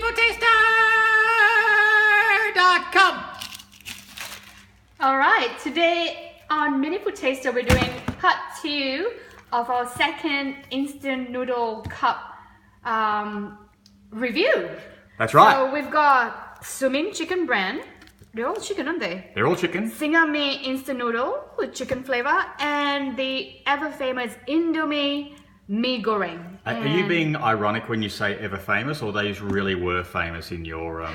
MiniFoodTaster.com. Alright, today on Mini Food Taster we're doing part 2 of our second instant noodle cup review. That's right. So we've got Sumin chicken brand. They're all chicken, aren't they? They're all chicken. Singami instant noodle with chicken flavor, and the ever famous Indomie mee goreng. Are you being ironic when you say ever famous, or they really were famous in your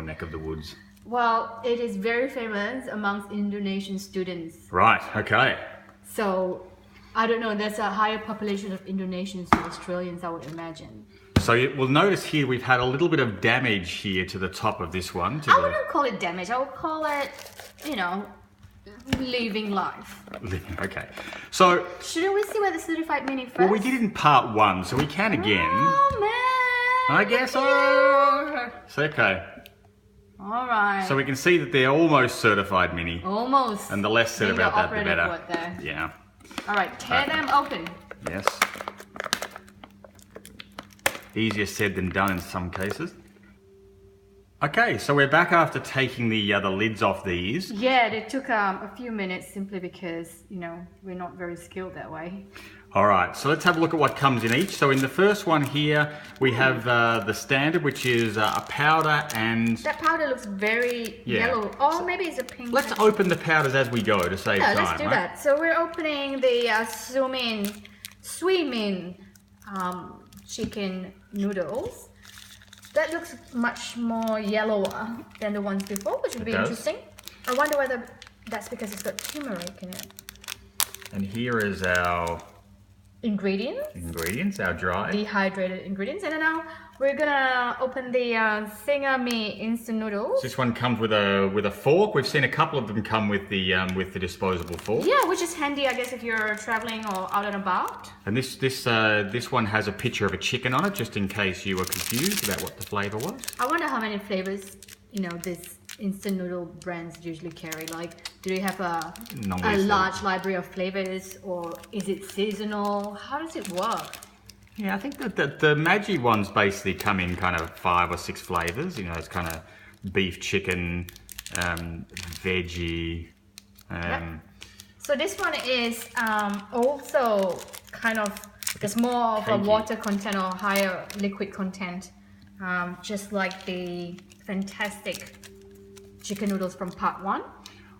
neck of the woods? Well, it is very famous amongst Indonesian students. Right. Okay. So I don't know. There's a higher population of Indonesians than Australians, I would imagine. So you will notice here we've had a little bit of damage here to the top of this one. I wouldn't call it damage. I would call it, living life. Okay. So Shouldn't we see where the certified mini first? well, we did it in part 1, so we can again. Oh man! I guess. Oh, it's okay. All right. So we can see that they're almost certified mini. Almost. And the less said Being about the that, the operative better. word there. Yeah. All right, tear them open. Yes. Easier said than done in some cases. Okay, so we're back after taking the lids off these. Yeah, they took a few minutes simply because, we're not very skilled that way. All right, so let's have a look at what comes in each. So in the first one here, we have the standard, which is a powder and... That powder looks very yellow. Or maybe it's a pink. Let's open the powders as we go to save time. Let's do that. So we're opening the Suimin chicken noodles. That looks much more yellower than the ones before, which would be interesting. I wonder whether that's because it's got turmeric in it. And here is our... Ingredients, our dry. Dehydrated ingredients. And then now we're gonna open the Singami instant noodles. This one comes with a fork. We've seen a couple of them come with the disposable fork. Yeah, which is handy, I guess, if you're traveling or out and about. And this one has a picture of a chicken on it, just in case you were confused about what the flavour was. I wonder how many flavors this instant noodle brands usually carry. Like, do they have a large library of flavors, or is it seasonal? How does it work? Yeah, I think that the Maggi ones basically come in kind of 5 or 6 flavours. It's kind of beef, chicken, veggie. Yep. So this one is also kind of, there's more of a water content or higher liquid content, just like the fantastic chicken noodles from part 1.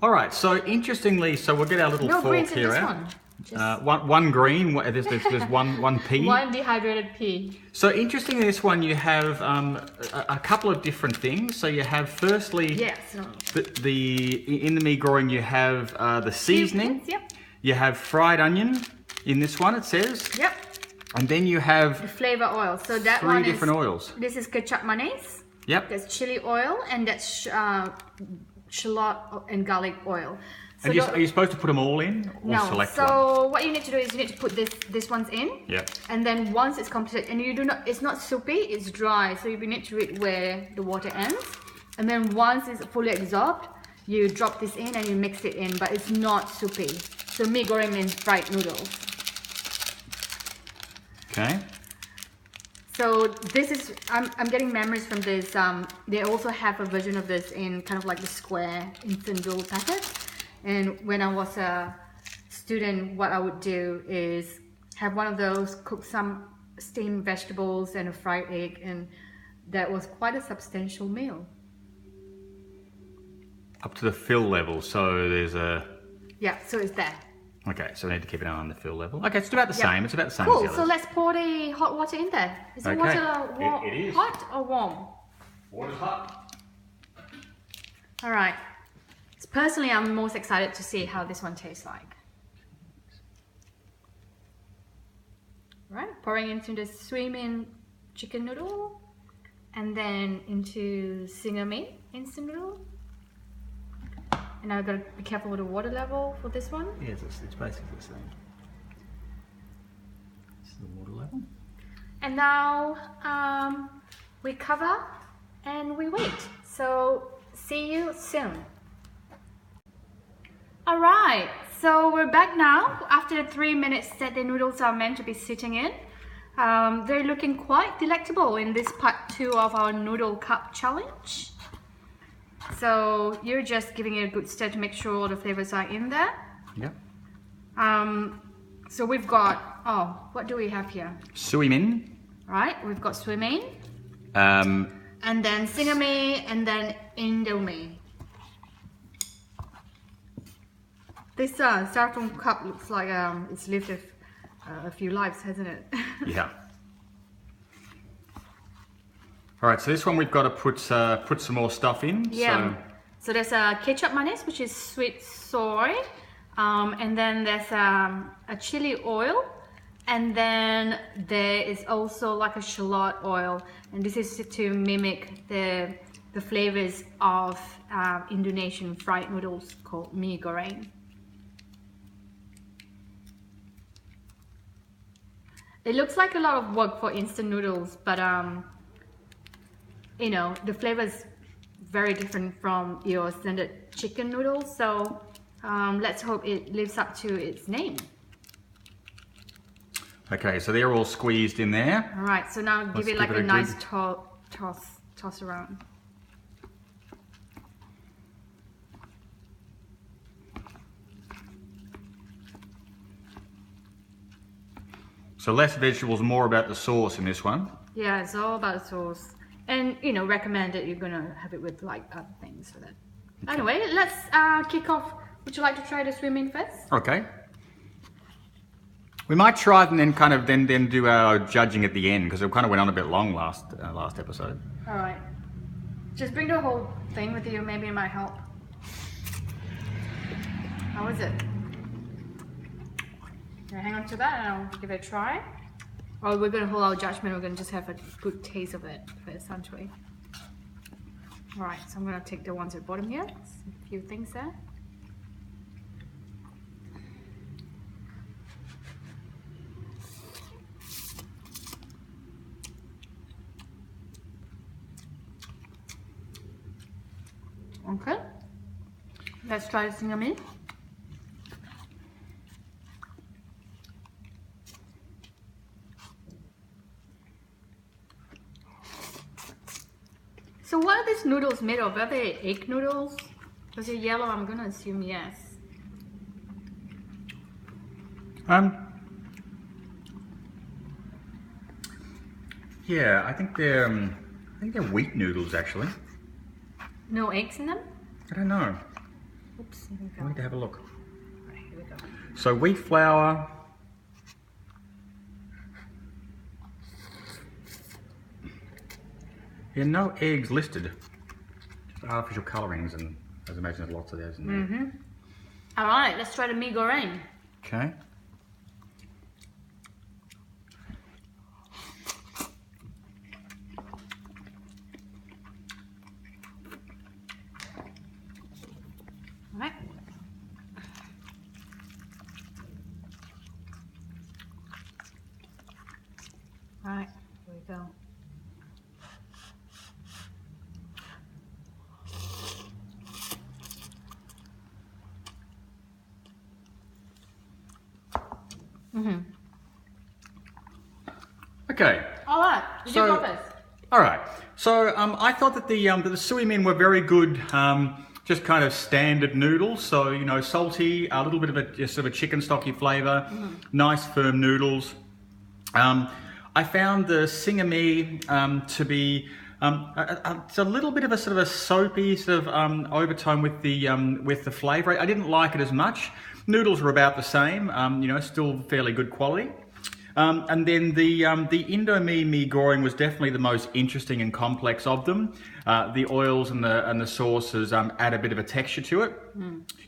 All right, so interestingly, we'll get our little fork here out. One green, there's one pea. One dehydrated pea. So interestingly, this one you have a couple of different things. So you have firstly, in the mee goreng you have the seasoning. Yep. You have fried onion in this one, it says. Yep. And then you have the flavor oil. So that 3 different oils. This is ketchup mayonnaise. Yep. That's chili oil, and that's shallot and garlic oil. So and are you supposed to put them all in, or select one? So what you need to do is you need to put this ones in. Yep. And then once it's completed, and it's not soupy, it's dry. So you need to read where the water ends. And then once it's fully absorbed, you drop this in and you mix it in, but it's not soupy. So mee goreng means fried noodles. Okay. So this is, I'm getting memories from this. They also have a version of this in kind of like the square instant noodle packet. And when I was a student, what I would do is have one of those, cook some steamed vegetables and a fried egg, and that was quite a substantial meal. Up to the fill level, so there's a... Yeah, so it's there. Okay, so we need to keep an eye on the fill level. Okay, it's about the same. It's about the same as the others. So let's pour the hot water in there. Is the water warm? It is. Hot or warm? Water's hot. All right. So personally, I'm most excited to see how this one tastes like. Right, pouring into the Suimin chicken noodle, and then into Singami instant noodle. And I've got to be careful with the water level for this one. Yes, it's basically the same. This is the water level. And now we cover and we wait. So see you soon. Alright, so we're back now after the 3 minutes that the noodles are meant to be sitting in. They're looking quite delectable in this part 2 of our noodle cup challenge. So you're just giving it a good stir to make sure all the flavors are in there. Yep. So we've got, what do we have here? Sui min. Right, we've got sui mein. And then singame, and then indomie. This styrofoam cup looks like it's lived a few lives, hasn't it? Yeah. All right, so this one we've got to put some more stuff in. Yeah. So there's a ketchup mayonnaise, which is sweet soy, and then there's a chili oil, and then there is also like a shallot oil, and this is to mimic the flavors of Indonesian fried noodles called mie goreng. It looks like a lot of work for instant noodles, but you know, the flavor is very different from your standard chicken noodles. So let's hope it lives up to its name. Okay, so they're all squeezed in there. All right, so now give it like a nice toss around. So less vegetables, more about the sauce in this one. Yeah, it's all about the sauce. And, you know, recommend that you're going to have it with like other things for that. Okay. Anyway, let's kick off. Would you like to try the sui mein first? Okay. We might try it and then kind of then do our judging at the end, because it kind of went on a bit long last episode. All right. Just bring the whole thing with you. Maybe it might help. How is it? Hang on to that and I'll give it a try. Or we're going to hold our judgment. We're going to just have a good taste of it first, aren't we? Alright, so I'm going to take the ones at the bottom here. A few things there. Okay. Let's try the singame. So what are these noodles made of? Are they egg noodles? Because they're yellow, I'm gonna assume yes. Yeah, I think they're wheat noodles actually. No eggs in them? I don't know. Oops, here we go. I need to have a look. Right, here we go. So wheat flour. Yeah, no eggs listed. Just artificial colourings, and as I imagine there's lots of those in there. Alright, let's try the mie goreng. Okay. Alright. Alright, here we go. Okay. Alright, did you go first? Alright. So I thought that the sui mein were very good, just kind of standard noodles. So, you know, salty, a little bit of a sort of a chicken stocky flavour, nice firm noodles. I found the singame to be it's a little bit of a sort of a soapy sort of overtone with the flavour. I didn't like it as much. Noodles were about the same, you know, still fairly good quality. And then the Indomie mie goreng was definitely the most interesting and complex of them. The oils and the sauces add a bit of a texture to it.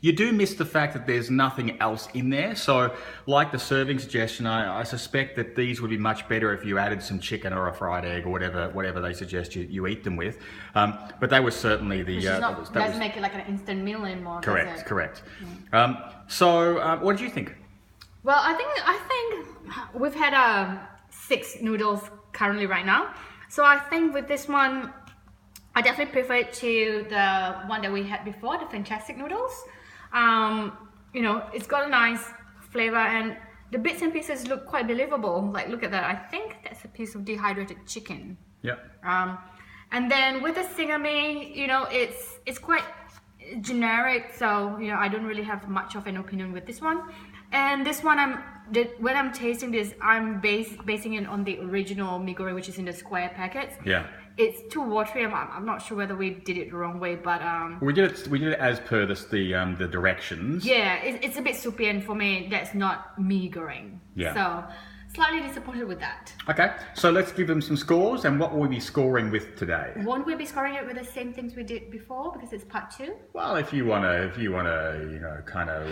You do miss the fact that there's nothing else in there. So, like the serving suggestion, I suspect that these would be much better if you added some chicken or a fried egg or whatever they suggest you eat them with. But they were certainly the. Doesn't make it like an instant meal anymore. Correct, correct. So, what did you think? Well, I think we've had 6 noodles currently right now. So I think with this one, I definitely prefer it to the one that we had before, the fantastic noodles. You know, it's got a nice flavor, and the bits and pieces look quite believable. Like, look at that. I think that's a piece of dehydrated chicken. Yeah. And then with the singami, you know, it's quite generic, so you know, I don't really have much of an opinion with this one. And this one, when I'm tasting this, I'm basing it on the original mee goreng, which is in the square packets. Yeah. It's too watery. I'm not sure whether we did it the wrong way, but we did it as per the directions. yeah, it's a bit soupy, and for me, that's not mee goreng. Yeah. So slightly disappointed with that. Okay, so let's give them some scores, and what will we be scoring with today? Won't we be scoring it with the same things we did before because it's part 2? Well, if you wanna, you know, kind of.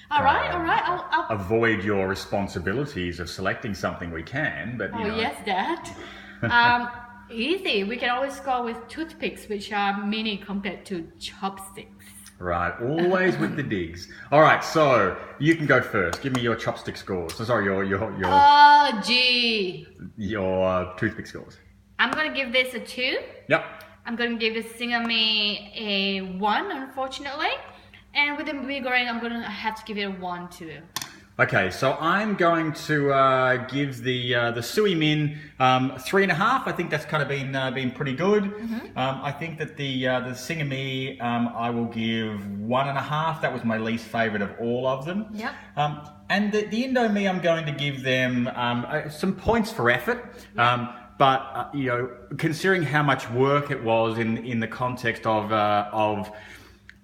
All right. I'll avoid your responsibilities of selecting something, we can, but you know. yes, Dad. Easy. We can always score with toothpicks, which are mini compared to chopsticks. Right, always with the digs. All right, so you can go first. Give me your chopstick scores. So, sorry, Oh, gee. your toothpick scores. I'm gonna give this a 2. Yep. I'm gonna give this singami a 1, unfortunately. And with the mee goreng, I'm gonna have to give it a 1 too. Okay, so I'm going to give the sui min 3.5. I think that's kind of been pretty good. Mm-hmm. I think that the singami I will give 1.5. That was my least favourite of all of them. Yep. And the Indomie, I'm going to give them some points for effort. But you know, considering how much work it was in the context of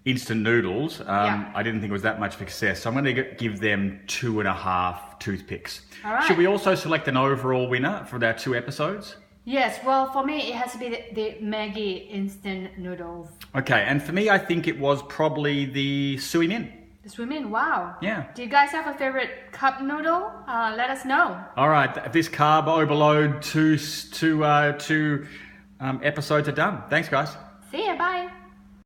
instant noodles, I didn't think it was that much success. So I'm going to give them 2.5 toothpicks. All right. Should we also select an overall winner for our 2 episodes? Yes, well, for me, it has to be the Maggi instant noodles. Okay, and for me, I think it was probably the sui min. The swimming, wow. Yeah. Do you guys have a favorite cup noodle? Let us know. All right, this carb overload two episodes are done. Thanks, guys. See ya, bye.